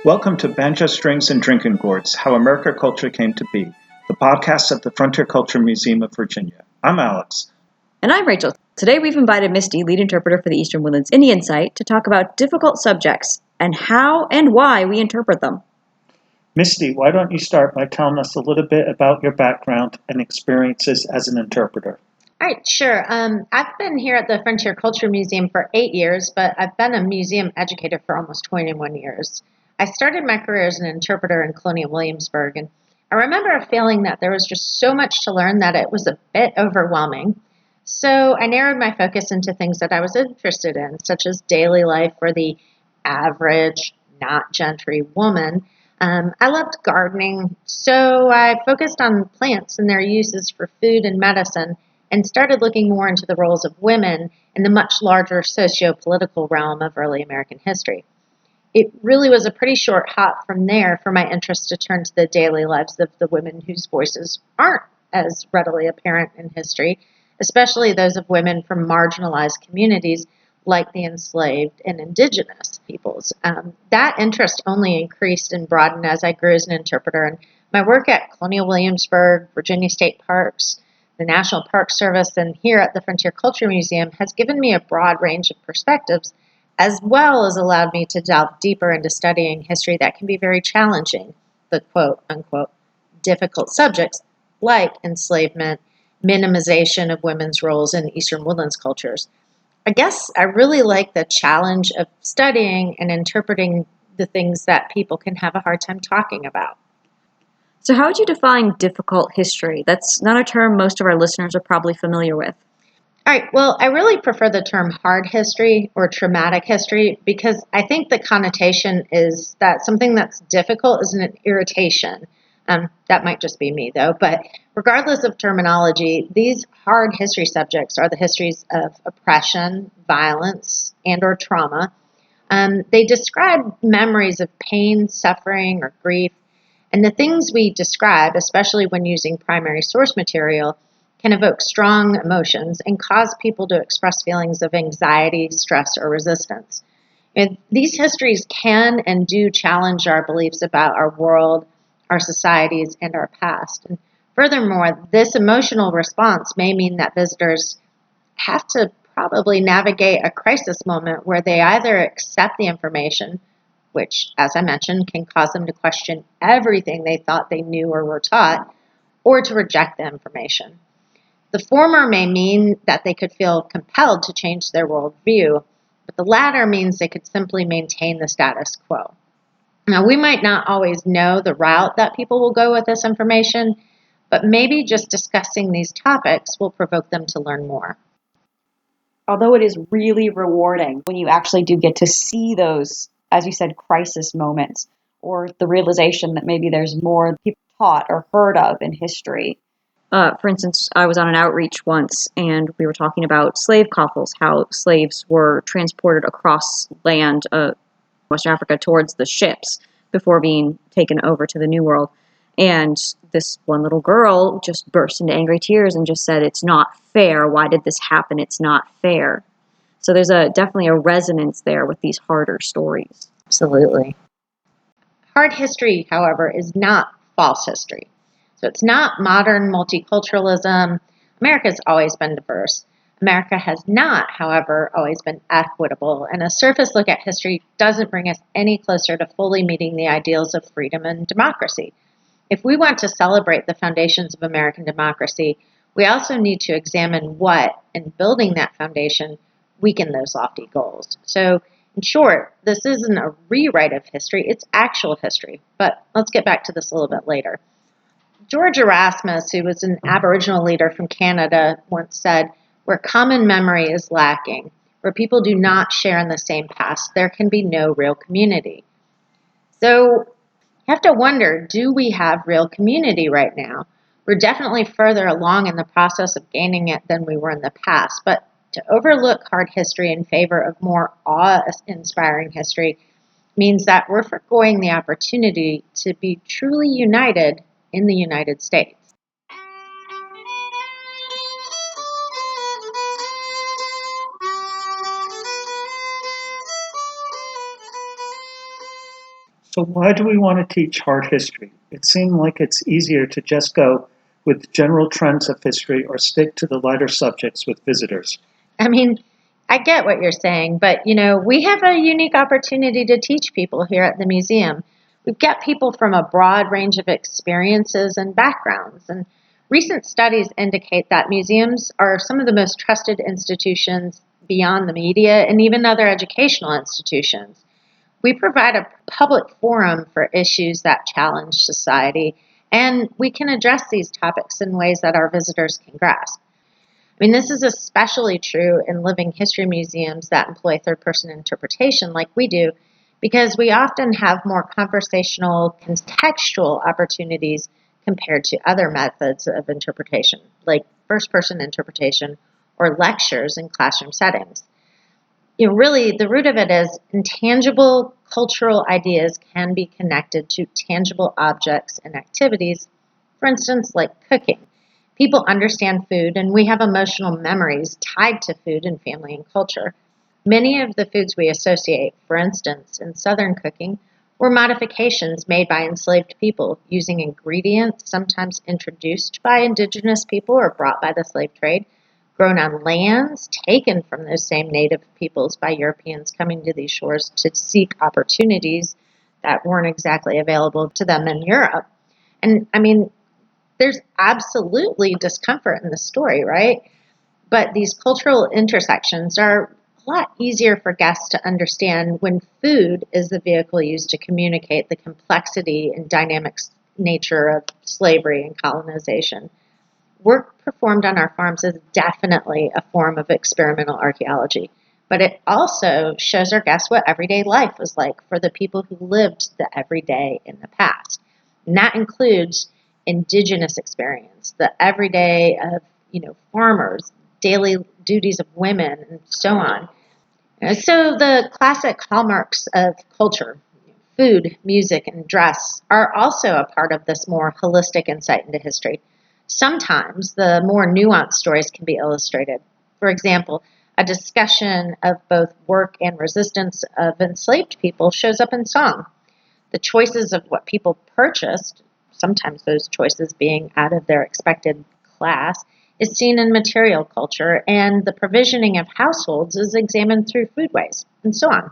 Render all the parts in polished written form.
Welcome to Banjo Strings and Drinking Gourds, How America Culture Came to Be, the podcast at the Frontier Culture Museum of Virginia. I'm Alex. And I'm Rachel. Today we've invited Misty, lead interpreter for the Eastern Woodlands Indian site, to talk about difficult subjects and how and why we interpret them. Misty, why don't you start by telling us a little bit about your background and experiences as an interpreter? All right, sure. I've been here at the Frontier Culture Museum for 8 years, but I've been a museum educator for almost 21 years. I started my career as an interpreter in Colonial Williamsburg, and I remember feeling that there was just so much to learn that it was a bit overwhelming. So I narrowed my focus into things that I was interested in, such as daily life for the average, not gentry woman. I loved gardening, so I focused on plants and their uses for food and medicine, and started looking more into the roles of women in the much larger socio-political realm of early American history. It really was a pretty short hop from there for my interest to turn to the daily lives of the women whose voices aren't as readily apparent in history, especially those of women from marginalized communities like the enslaved and indigenous peoples. That interest only increased and broadened as I grew as an interpreter, and my work at Colonial Williamsburg, Virginia State Parks, the National Park Service, and here at the Frontier Culture Museum has given me a broad range of perspectives, as well as allowed me to delve deeper into studying history that can be very challenging, the quote-unquote difficult subjects like enslavement, minimization of women's roles in Eastern Woodlands cultures. I guess I really like the challenge of studying and interpreting the things that people can have a hard time talking about. So how would you define difficult history? That's not a term most of our listeners are probably familiar with. All right, well, I really prefer the term hard history or traumatic history because I think the connotation is that something that's difficult is an irritation. That might just be me, though. But regardless of terminology, these hard history subjects are the histories of oppression, violence, and or trauma. They describe memories of pain, suffering, or grief. And the things we describe, especially when using primary source material, can evoke strong emotions and cause people to express feelings of anxiety, stress, or resistance. And these histories can and do challenge our beliefs about our world, our societies, and our past. And furthermore, this emotional response may mean that visitors have to probably navigate a crisis moment where they either accept the information, which, as I mentioned, can cause them to question everything they thought they knew or were taught, or to reject the information. The former may mean that they could feel compelled to change their worldview, but the latter means they could simply maintain the status quo. Now, we might not always know the route that people will go with this information, but maybe just discussing these topics will provoke them to learn more. Although it is really rewarding when you actually do get to see those, as you said, crisis moments, or the realization that maybe there's more people taught or heard of in history. For instance, I was on an outreach once, and we were talking about slave coffles, how slaves were transported across land, West Africa, towards the ships before being taken over to the New World. And this one little girl just burst into angry tears and just said, "It's not fair. Why did this happen? It's not fair." So there's definitely a resonance there with these harder stories. Absolutely. Hard history, however, is not false history. So it's not modern multiculturalism. America's always been diverse. America has not, however, always been equitable, and a surface look at history doesn't bring us any closer to fully meeting the ideals of freedom and democracy. If we want to celebrate the foundations of American democracy, we also need to examine what, in building that foundation, weaken those lofty goals. So, in short, this isn't a rewrite of history, it's actual history. But let's get back to this a little bit later. George Erasmus, who was an Aboriginal leader from Canada, once said, "Where common memory is lacking, where people do not share in the same past, there can be no real community." So you have to wonder, do we have real community right now? We're definitely further along in the process of gaining it than we were in the past, but to overlook hard history in favor of more awe-inspiring history means that we're forgoing the opportunity to be truly united in the United States. So why do we want to teach hard history? It seemed like it's easier to just go with general trends of history or stick to the lighter subjects with visitors. I mean, I get what you're saying, but we have a unique opportunity to teach people here at the museum. We've got people from a broad range of experiences and backgrounds, and recent studies indicate that museums are some of the most trusted institutions beyond the media and even other educational institutions. We provide a public forum for issues that challenge society, and we can address these topics in ways that our visitors can grasp. I mean, this is especially true in living history museums that employ third person interpretation like we do, because we often have more conversational, contextual opportunities compared to other methods of interpretation, like first person interpretation or lectures in classroom settings. Really, the root of it is intangible cultural ideas can be connected to tangible objects and activities, for instance, like cooking. People understand food, and we have emotional memories tied to food and family and culture. Many of the foods we associate, for instance, in Southern cooking, were modifications made by enslaved people using ingredients sometimes introduced by indigenous people or brought by the slave trade, grown on lands taken from those same native peoples by Europeans coming to these shores to seek opportunities that weren't exactly available to them in Europe. And I mean, there's absolutely discomfort in the story, right? But these cultural intersections are a lot easier for guests to understand when food is the vehicle used to communicate the complexity and dynamic nature of slavery and colonization. Work performed on our farms is definitely a form of experimental archaeology, but it also shows our guests what everyday life was like for the people who lived the everyday in the past. And that includes indigenous experience, the everyday of, farmers, daily duties of women, and so on. So the classic hallmarks of culture, food, music, and dress, are also a part of this more holistic insight into history. Sometimes the more nuanced stories can be illustrated. For example, a discussion of both work and resistance of enslaved people shows up in song. The choices of what people purchased, sometimes those choices being out of their expected class, is seen in material culture, and the provisioning of households is examined through foodways, and so on.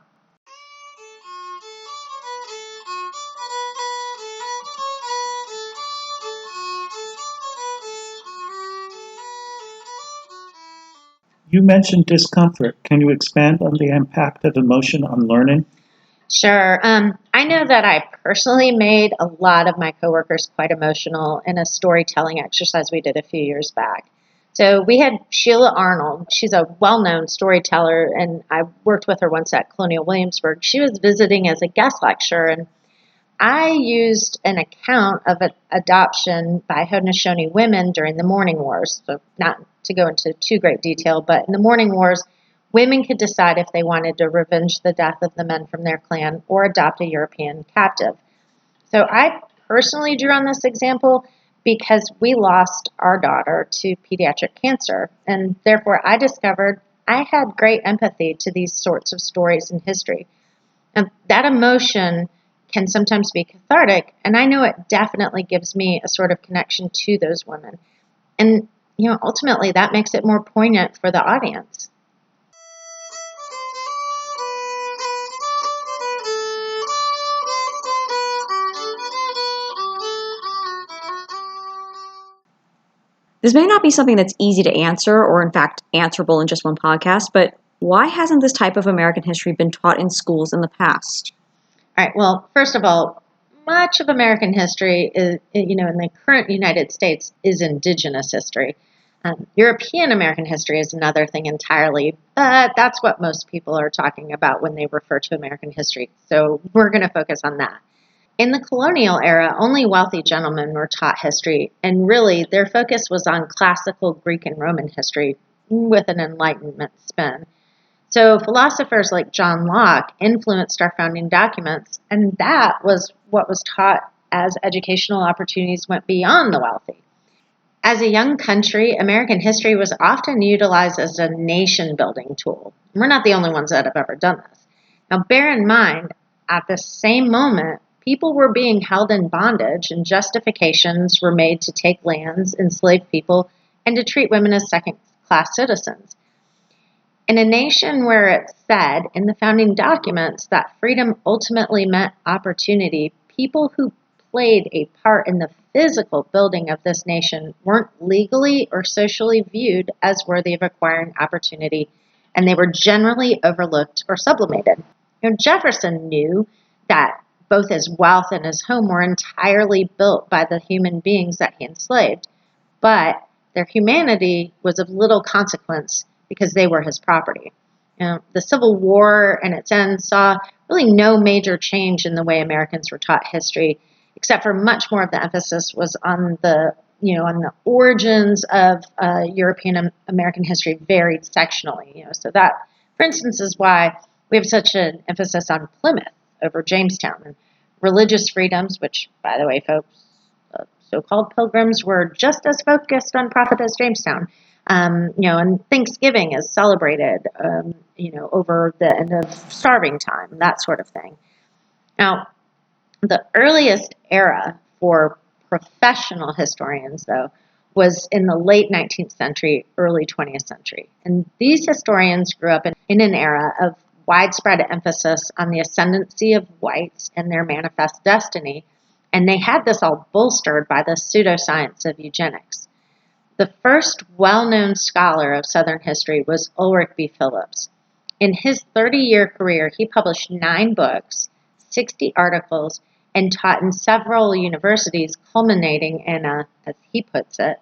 You mentioned discomfort. Can you expand on the impact of emotion on learning? Sure. I know that I personally made a lot of my coworkers quite emotional in a storytelling exercise we did a few years back. So we had Sheila Arnold. She's a well-known storyteller, and I worked with her once at Colonial Williamsburg. She was visiting as a guest lecturer, and I used an account of an adoption by Haudenosaunee women during the Morning Wars. So not to go into too great detail, but in the Morning Wars, women could decide if they wanted to revenge the death of the men from their clan or adopt a European captive. So I personally drew on this example because we lost our daughter to pediatric cancer, and therefore I discovered I had great empathy to these sorts of stories in history. And that emotion can sometimes be cathartic, and I know it definitely gives me a sort of connection to those women. And, ultimately that makes it more poignant for the audience. This may not be something that's easy to answer or, in fact, answerable in just one podcast, but why hasn't this type of American history been taught in schools in the past? All right, well, first of all, much of American history is, in the current United States is indigenous history. European American history is another thing entirely, but that's what most people are talking about when they refer to American history. So we're going to focus on that. In the colonial era, only wealthy gentlemen were taught history, and really their focus was on classical Greek and Roman history with an Enlightenment spin. So philosophers like John Locke influenced our founding documents, and that was what was taught as educational opportunities went beyond the wealthy. As a young country, American history was often utilized as a nation-building tool. We're not the only ones that have ever done this. Now, bear in mind, at the same moment, people were being held in bondage, and justifications were made to take lands, enslave people, and to treat women as second-class citizens. In a nation where it said in the founding documents that freedom ultimately meant opportunity, people who played a part in the physical building of this nation weren't legally or socially viewed as worthy of acquiring opportunity, and they were generally overlooked or sublimated. Jefferson knew that both his wealth and his home were entirely built by the human beings that he enslaved, but their humanity was of little consequence because they were his property. The Civil War and its end saw really no major change in the way Americans were taught history, except for much more of the emphasis was on the origins of European American history varied sectionally. So that, for instance, is why we have such an emphasis on Plymouth over Jamestown, and religious freedoms, which, by the way, folks, so-called pilgrims were just as focused on profit as Jamestown. And Thanksgiving is celebrated, over the end of starving time, that sort of thing. Now, the earliest era for professional historians, though, was in the late 19th century, early 20th century. And these historians grew up in an era of widespread emphasis on the ascendancy of whites and their manifest destiny, and they had this all bolstered by the pseudoscience of eugenics. The first well-known scholar of Southern history was Ulrich B. Phillips. In his 30-year career, he published 9 books, 60 articles, and taught in several universities, culminating in a, as he puts it,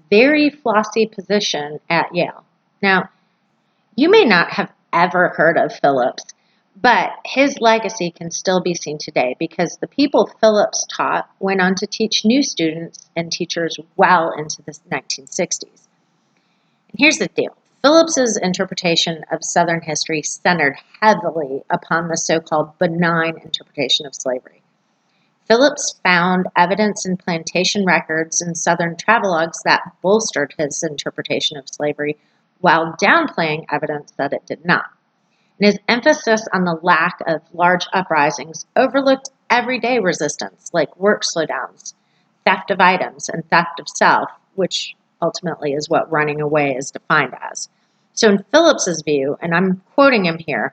very flossy position at Yale. Now, you may not have ever heard of Phillips, but his legacy can still be seen today because the people Phillips taught went on to teach new students and teachers well into the 1960s. And here's the deal. Phillips's interpretation of Southern history centered heavily upon the so-called benign interpretation of slavery. Phillips found evidence in plantation records and Southern travelogues that bolstered his interpretation of slavery while downplaying evidence that it did not. And his emphasis on the lack of large uprisings overlooked everyday resistance like work slowdowns, theft of items, and theft of self, which ultimately is what running away is defined as. So in Phillips's view, and I'm quoting him here,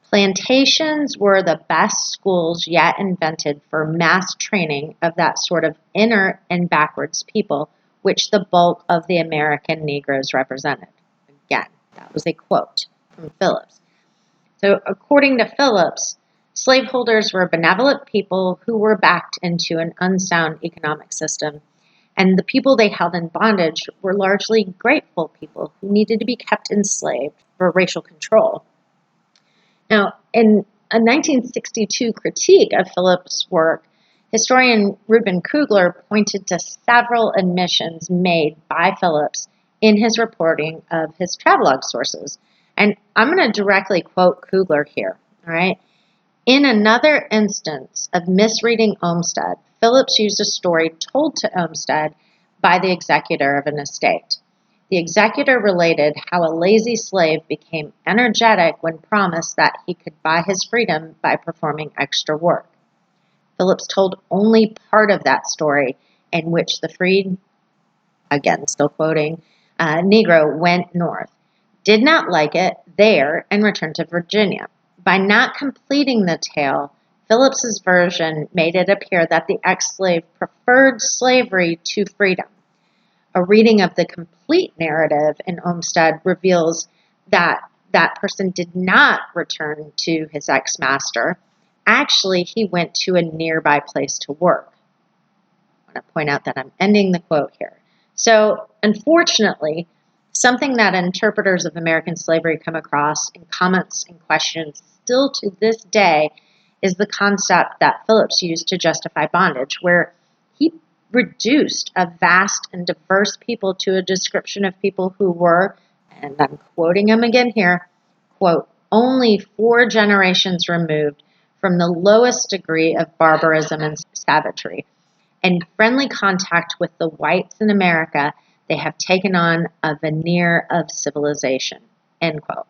plantations were the best schools yet invented for mass training of that sort of inner and backwards people, which the bulk of the American Negroes represented. Again, that was a quote from Phillips. So according to Phillips, slaveholders were benevolent people who were backed into an unsound economic system, and the people they held in bondage were largely grateful people who needed to be kept enslaved for racial control. Now, in a 1962 critique of Phillips' work, historian Reuben Kugler pointed to several admissions made by Phillips in his reporting of his travelogue sources. And I'm going to directly quote Kugler here, all right? In another instance of misreading Olmsted, Phillips used a story told to Olmsted by the executor of an estate. The executor related how a lazy slave became energetic when promised that he could buy his freedom by performing extra work. Phillips told only part of that story, in which the freed, again still quoting, Negro went north, did not like it there, and returned to Virginia. By not completing the tale, Phillips's version made it appear that the ex-slave preferred slavery to freedom. A reading of the complete narrative in Olmsted reveals that that person did not return to his ex-master. Actually, he went to a nearby place to work. I want to point out that I'm ending the quote here. So, unfortunately, something that interpreters of American slavery come across in comments and questions still to this day is the concept that Phillips used to justify bondage, where he reduced a vast and diverse people to a description of people who were, and I'm quoting him again here, quote, only 4 generations removed from the lowest degree of barbarism and savagery. In friendly contact with the whites in America, they have taken on a veneer of civilization, end quote.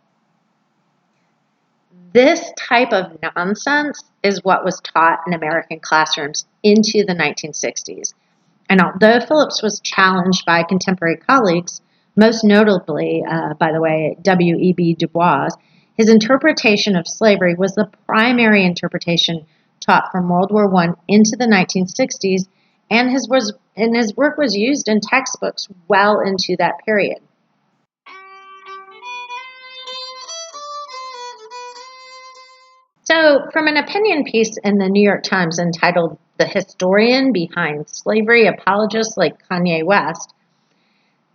This type of nonsense is what was taught in American classrooms into the 1960s. And although Phillips was challenged by contemporary colleagues, most notably, by the way, W.E.B. Du Bois, his interpretation of slavery was the primary interpretation taught from World War I into the 1960s, and his work was used in textbooks well into that period. So, from an opinion piece in the New York Times entitled "The Historian Behind Slavery Apologists Like Kanye West,"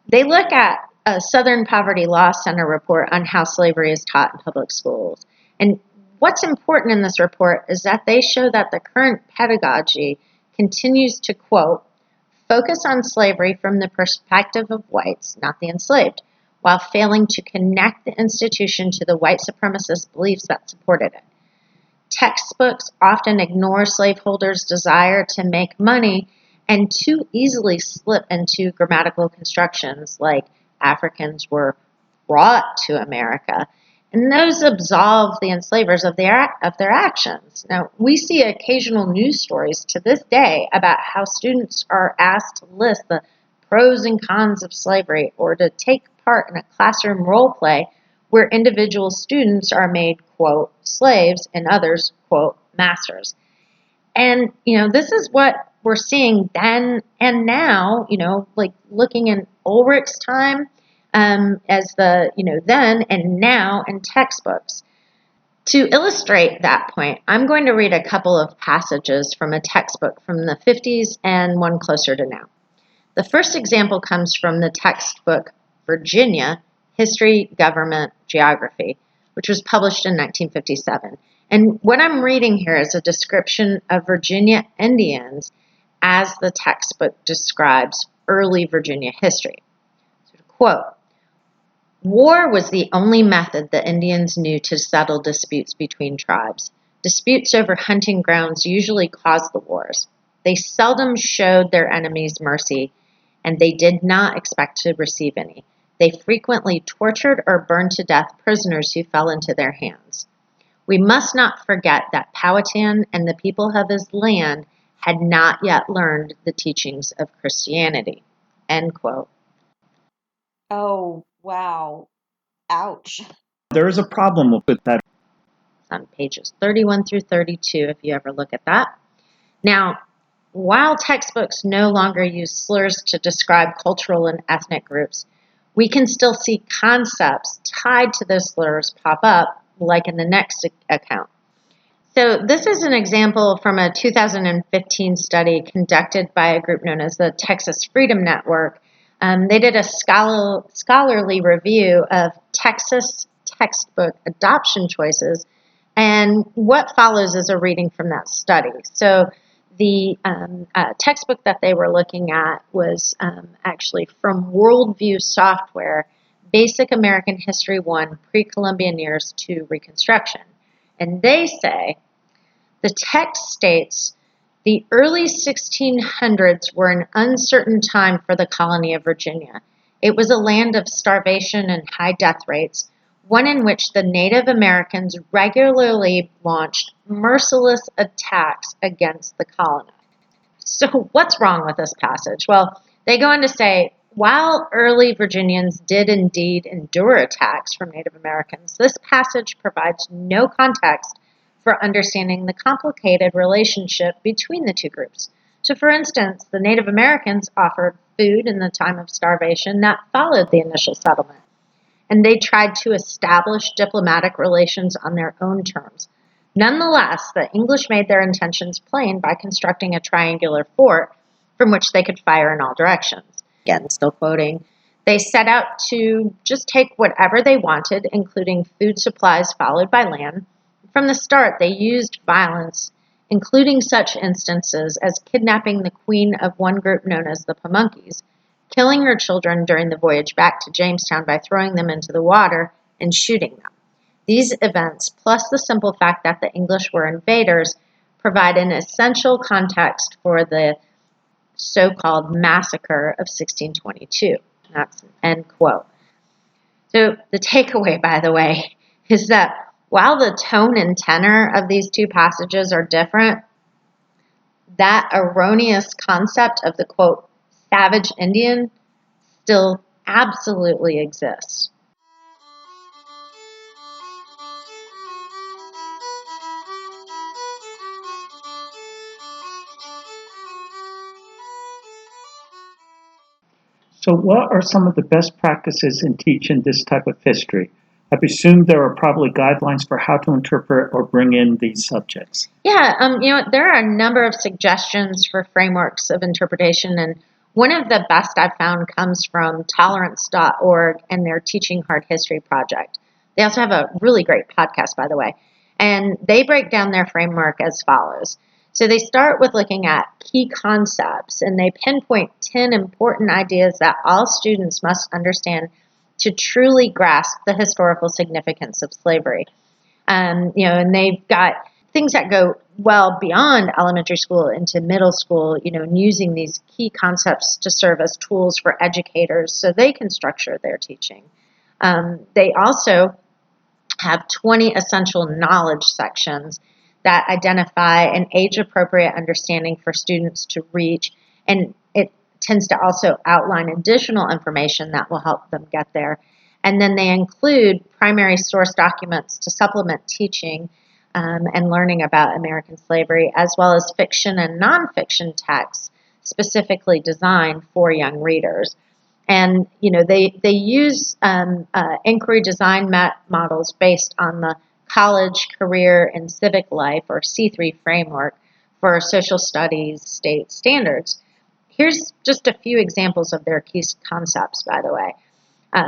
they look at a Southern Poverty Law Center report on how slavery is taught in public schools. And what's important in this report is that they show that the current pedagogy continues to, quote, focus on slavery from the perspective of whites, not the enslaved, while failing to connect the institution to the white supremacist beliefs that supported it. Textbooks often ignore slaveholders' desire to make money and too easily slip into grammatical constructions like Africans were brought to America, and those absolve the enslavers of their actions. Now, we see occasional news stories to this day about how students are asked to list the pros and cons of slavery or to take part in a classroom role play where individual students are made, quote, slaves and others, quote, masters. And, this is what we're seeing then and now, like looking in Ulrich's time as the, then and now in textbooks. To illustrate that point, I'm going to read a couple of passages from a textbook from the 50s and one closer to now. The first example comes from the textbook Virginia, History, Government, Geography, which was published in 1957. And what I'm reading here is a description of Virginia Indians as the textbook describes early Virginia history. So, quote, war was the only method the Indians knew to settle disputes between tribes. Disputes over hunting grounds usually caused the wars. They seldom showed their enemies mercy, and they did not expect to receive any. They frequently tortured or burned to death prisoners who fell into their hands. We must not forget that Powhatan and the people of his land had not yet learned the teachings of Christianity. End quote. Oh, wow. Ouch. There is a problem with that. It's on pages 31 through 32 if you ever look at that. Now, while textbooks no longer use slurs to describe cultural and ethnic groups, we can still see concepts tied to those slurs pop up, like in the next account. So this is an example from a 2015 study conducted by a group known as the Texas Freedom Network. They did a scholarly review of Texas textbook adoption choices, and what follows is a reading from that study. So the textbook that they were looking at was actually from Worldview Software, Basic American History 1, Pre-Columbian Years to Reconstruction. And they say, the text states, the early 1600s were an uncertain time for the colony of Virginia. It was a land of starvation and high death rates, one in which the Native Americans regularly launched merciless attacks against the colonists. So what's wrong with this passage? Well, they go on to say, while early Virginians did indeed endure attacks from Native Americans, this passage provides no context for understanding the complicated relationship between the two groups. So, for instance, the Native Americans offered food in the time of starvation that followed the initial settlement, and they tried to establish diplomatic relations on their own terms. Nonetheless, the English made their intentions plain by constructing a triangular fort from which they could fire in all directions. Again, still quoting, they set out to just take whatever they wanted, including food supplies followed by land. From the start, they used violence, including such instances as kidnapping the queen of one group known as the Pamunkeys, killing her children during the voyage back to Jamestown by throwing them into the water and shooting them. These events, plus the simple fact that the English were invaders, provide an essential context for the so-called massacre of 1622. That's an end quote. So the takeaway, by the way, is that While the tone and tenor of these two passages are different, that erroneous concept of the quote, savage Indian still absolutely exists. So, what are some of the best practices in teaching this type of history? I presume there are probably guidelines for how to interpret or bring in these subjects. Yeah, there are a number of suggestions for frameworks of interpretation, and one of the best I've found comes from tolerance.org and their Teaching Hard History project. They also have a really great podcast, by the way, and they break down their framework as follows. So they start with looking at key concepts, and they pinpoint 10 important ideas that all students must understand to truly grasp the historical significance of slavery. And they've got things that go well beyond elementary school into middle school, and using these key concepts to serve as tools for educators so they can structure their teaching. They also have 20 essential knowledge sections that identify an age-appropriate understanding for students to reach, and it tends to also outline additional information that will help them get there. And then they include primary source documents to supplement teaching and learning about American slavery, as well as fiction and nonfiction texts specifically designed for young readers. And they use inquiry design models based on the College, Career, and Civic Life, or C3 framework for social studies state standards. Here's just a few examples of their key concepts, by the way.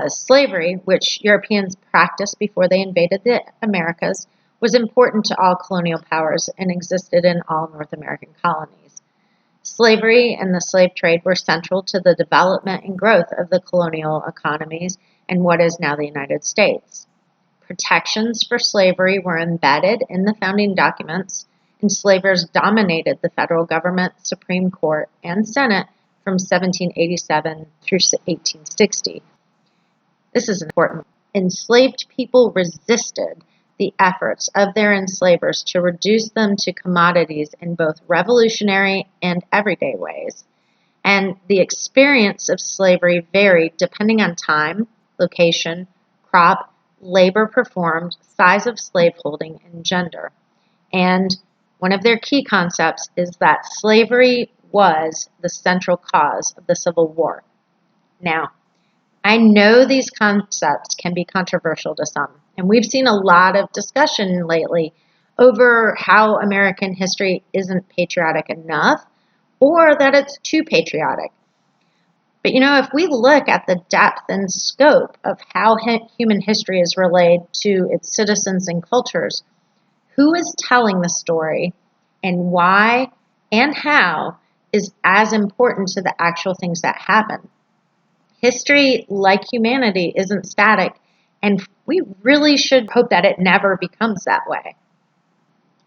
Slavery, which Europeans practiced before they invaded the Americas, was important to all colonial powers and existed in all North American colonies. Slavery and the slave trade were central to the development and growth of the colonial economies in what is now the United States. Protections for slavery were embedded in the founding documents. Enslavers dominated the federal government, Supreme Court, and Senate from 1787 through 1860. This is important. Enslaved people resisted the efforts of their enslavers to reduce them to commodities in both revolutionary and everyday ways. And the experience of slavery varied depending on time, location, crop, labor performed, size of slaveholding, and gender. And one of their key concepts is that slavery was the central cause of the Civil War. Now, I know these concepts can be controversial to some, and we've seen a lot of discussion lately over how American history isn't patriotic enough or that it's too patriotic. But if we look at the depth and scope of how human history is relayed to its citizens and cultures, who is telling the story and why and how is as important to the actual things that happen. History, like humanity, isn't static, and we really should hope that it never becomes that way.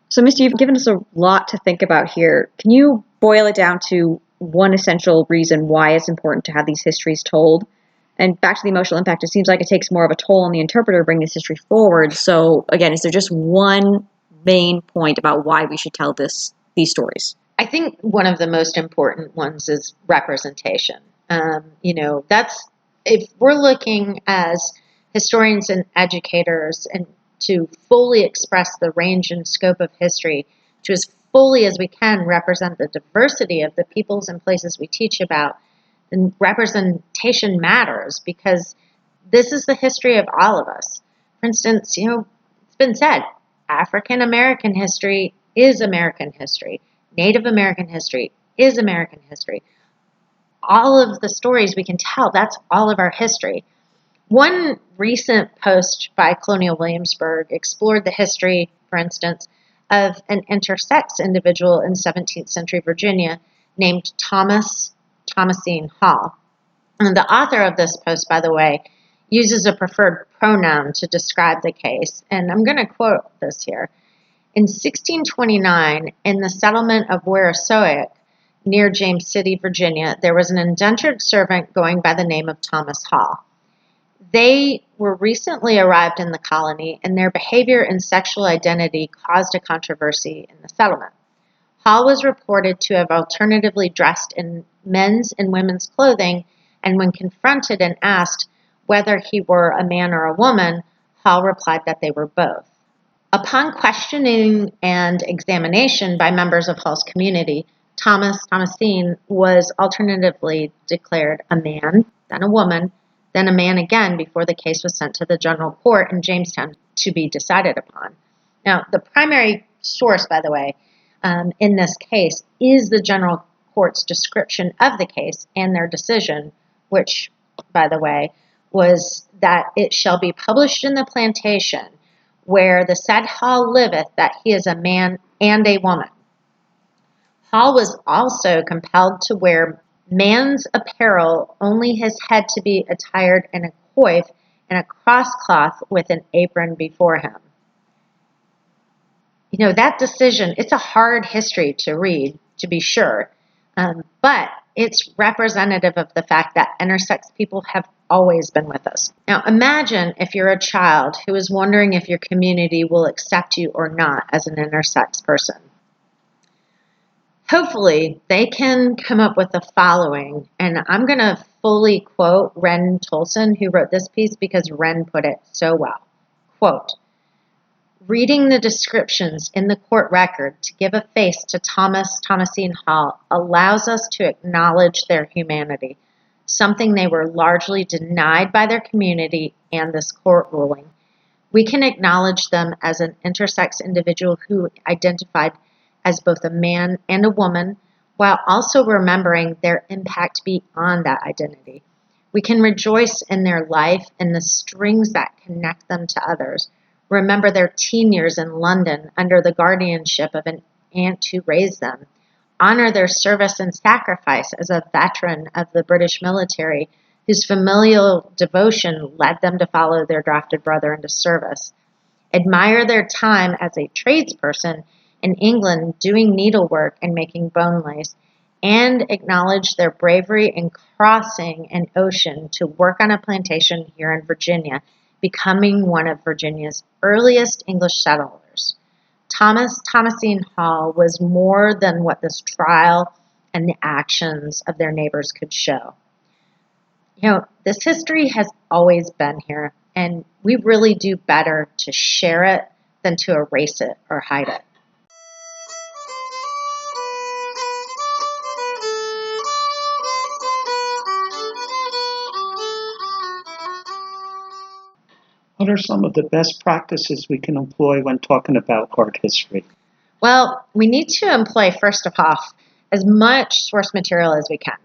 So, Misty, you've given us a lot to think about here. Can you boil it down to one essential reason why it's important to have these histories told? And back to the emotional impact, it seems like it takes more of a toll on the interpreter to bring this history forward. So, again, is there just one main point about why we should tell these stories? I think one of the most important ones is representation. That's, if we're looking as historians and educators and to fully express the range and scope of history, to as fully as we can represent the diversity of the peoples and places we teach about, then representation matters because this is the history of all of us. For instance, it's been said, African American history is American history. Native American history is American history. All of the stories we can tell, that's all of our history. One recent post by Colonial Williamsburg explored the history, for instance, of an intersex individual in 17th century Virginia named Thomasine Hall. And the author of this post, by the way, uses a preferred pronoun to describe the case. And I'm going to quote this here. In 1629, in the settlement of Werosoic, near James City, Virginia, there was an indentured servant going by the name of Thomas Hall. They were recently arrived in the colony, and their behavior and sexual identity caused a controversy in the settlement. Hall was reported to have alternatively dressed in men's and women's clothing, and when confronted and asked whether he were a man or a woman, Hall replied that they were both. Upon questioning and examination by members of Hall's community, Thomasine was alternatively declared a man, then a woman, then a man again before the case was sent to the general court in Jamestown to be decided upon. Now, the primary source, by the way, in this case is the general court's description of the case and their decision, which, by the way, was that it shall be published in the plantation where the said Hall liveth, that he is a man and a woman. Hall was also compelled to wear man's apparel, only his head to be attired in a coif and a crosscloth with an apron before him. You know, that decision, it's a hard history to read, to be sure, but it's representative of the fact that intersex people have always been with us. Now, imagine if you're a child who is wondering if your community will accept you or not as an intersex person. Hopefully, they can come up with the following, and I'm going to fully quote Ren Tolson, who wrote this piece, because Ren put it so well. Quote, reading the descriptions in the court record to give a face to Thomasine Hall allows us to acknowledge their humanity, something they were largely denied by their community and this court ruling. We can acknowledge them as an intersex individual who identified as both a man and a woman, while also remembering their impact beyond that identity. We can rejoice in their life and the strings that connect them to others. Remember their teen years in London under the guardianship of an aunt who raised them. Honor their service and sacrifice as a veteran of the British military whose familial devotion led them to follow their drafted brother into service. Admire their time as a tradesperson in England doing needlework and making bone lace, and acknowledge their bravery in crossing an ocean to work on a plantation here in Virginia, becoming one of Virginia's earliest English settlers. Thomasine Hall was more than what this trial and the actions of their neighbors could show. You know, this history has always been here, and we really do better to share it than to erase it or hide it. What are some of the best practices we can employ when talking about art history? Well, we need to employ, first of all, as much source material as we can.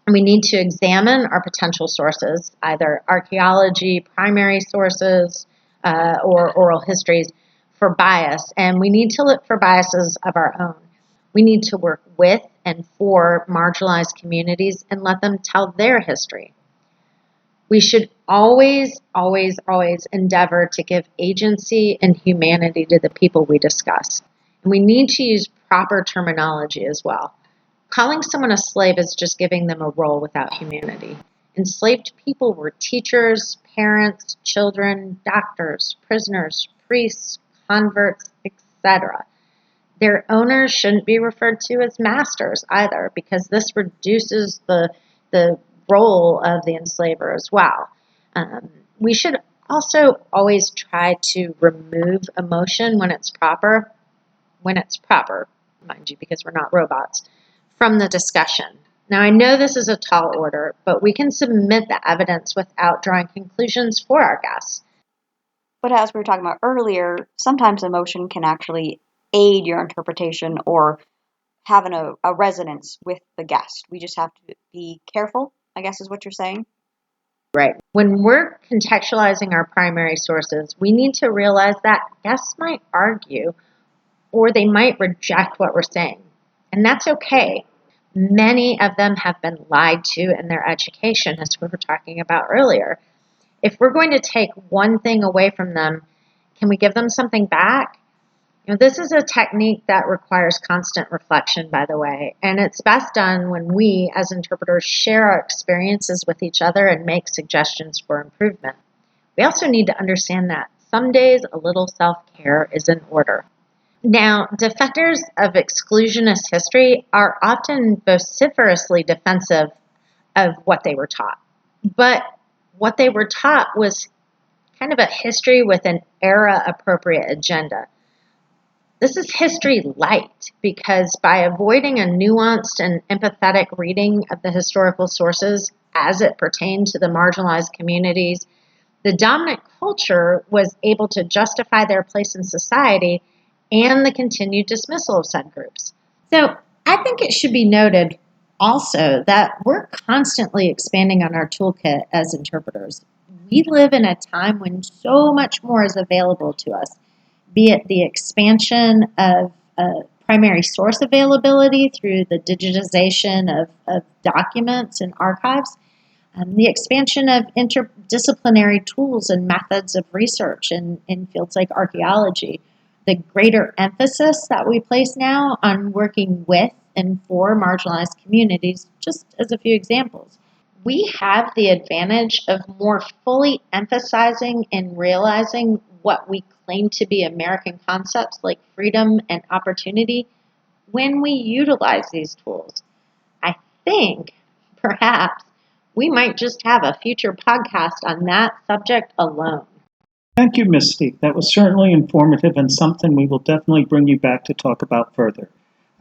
We need to examine our potential sources, either archaeology, primary sources, or oral histories, for bias. And we need to look for biases of our own. We need to work with and for marginalized communities and let them tell their history. We should always, always, always endeavor to give agency and humanity to the people we discuss. And we need to use proper terminology as well. Calling someone a slave is just giving them a role without humanity. Enslaved people were teachers, parents, children, doctors, prisoners, priests, converts, etc. Their owners shouldn't be referred to as masters either, because this reduces the role of the enslaver as well. We should also always try to remove emotion when it's proper, mind you, because we're not robots, from the discussion. Now, I know this is a tall order, but we can submit the evidence without drawing conclusions for our guests. But as we were talking about earlier, sometimes emotion can actually aid your interpretation or having a resonance with the guest. We just have to be careful, I guess is what you're saying. Right. When we're contextualizing our primary sources, we need to realize that guests might argue or they might reject what we're saying. And that's okay. Many of them have been lied to in their education, as we were talking about earlier. If we're going to take one thing away from them, can we give them something back? This is a technique that requires constant reflection, by the way, and it's best done when we, as interpreters, share our experiences with each other and make suggestions for improvement. We also need to understand that some days a little self-care is in order. Now, defenders of exclusionist history are often vociferously defensive of what they were taught. But what they were taught was kind of a history with an era-appropriate agenda. This is history light because by avoiding a nuanced and empathetic reading of the historical sources as it pertained to the marginalized communities, the dominant culture was able to justify their place in society and the continued dismissal of said groups. So I think it should be noted also that we're constantly expanding on our toolkit as interpreters. We live in a time when so much more is available to us, be it the expansion of primary source availability through the digitization of documents and archives, the expansion of interdisciplinary tools and methods of research in fields like archaeology, the greater emphasis that we place now on working with and for marginalized communities, just as a few examples. We have the advantage of more fully emphasizing and realizing what we claim to be American concepts like freedom and opportunity when we utilize these tools. I think, perhaps, we might just have a future podcast on that subject alone. Thank you, Misty. That was certainly informative and something we will definitely bring you back to talk about further.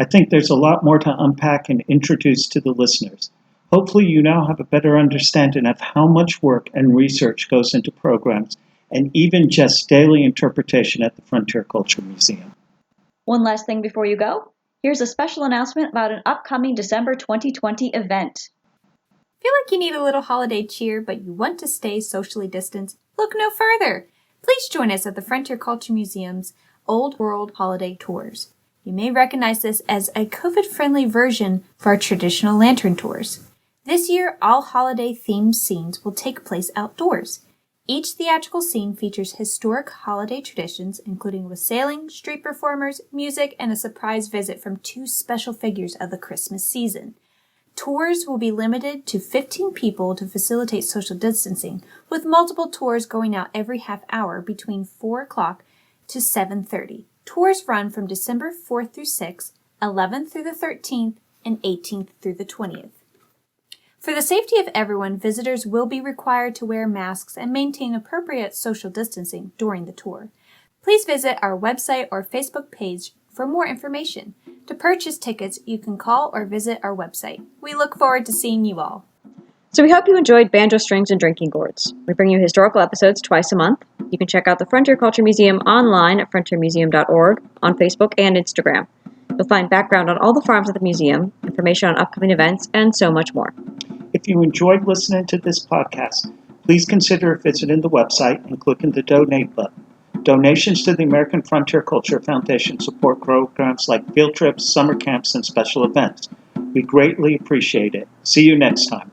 I think there's a lot more to unpack and introduce to the listeners. Hopefully you now have a better understanding of how much work and research goes into programs and even just daily interpretation at the Frontier Culture Museum. One last thing before you go. Here's a special announcement about an upcoming December 2020 event. Feel like you need a little holiday cheer, but you want to stay socially distanced? Look no further. Please join us at the Frontier Culture Museum's Old World Holiday Tours. You may recognize this as a COVID-friendly version for our traditional lantern tours. This year, all holiday-themed scenes will take place outdoors. Each theatrical scene features historic holiday traditions, including wassailing, street performers, music, and a surprise visit from two special figures of the Christmas season. Tours will be limited to 15 people to facilitate social distancing, with multiple tours going out every half hour between 4 o'clock to 7:30. Tours run from December 4th through 6th, 11th through the 13th, and 18th through the 20th. For the safety of everyone, visitors will be required to wear masks and maintain appropriate social distancing during the tour. Please visit our website or Facebook page for more information. To purchase tickets, you can call or visit our website. We look forward to seeing you all. So we hope you enjoyed Banjo Strings and Drinking Gourds. We bring you historical episodes twice a month. You can check out the Frontier Culture Museum online at frontiermuseum.org, on Facebook and Instagram. You'll find background on all the farms at the museum, information on upcoming events, and so much more. If you enjoyed listening to this podcast, please consider visiting the website and clicking the donate button. Donations to the American Frontier Culture Foundation support programs like field trips, summer camps, and special events. We greatly appreciate it. See you next time.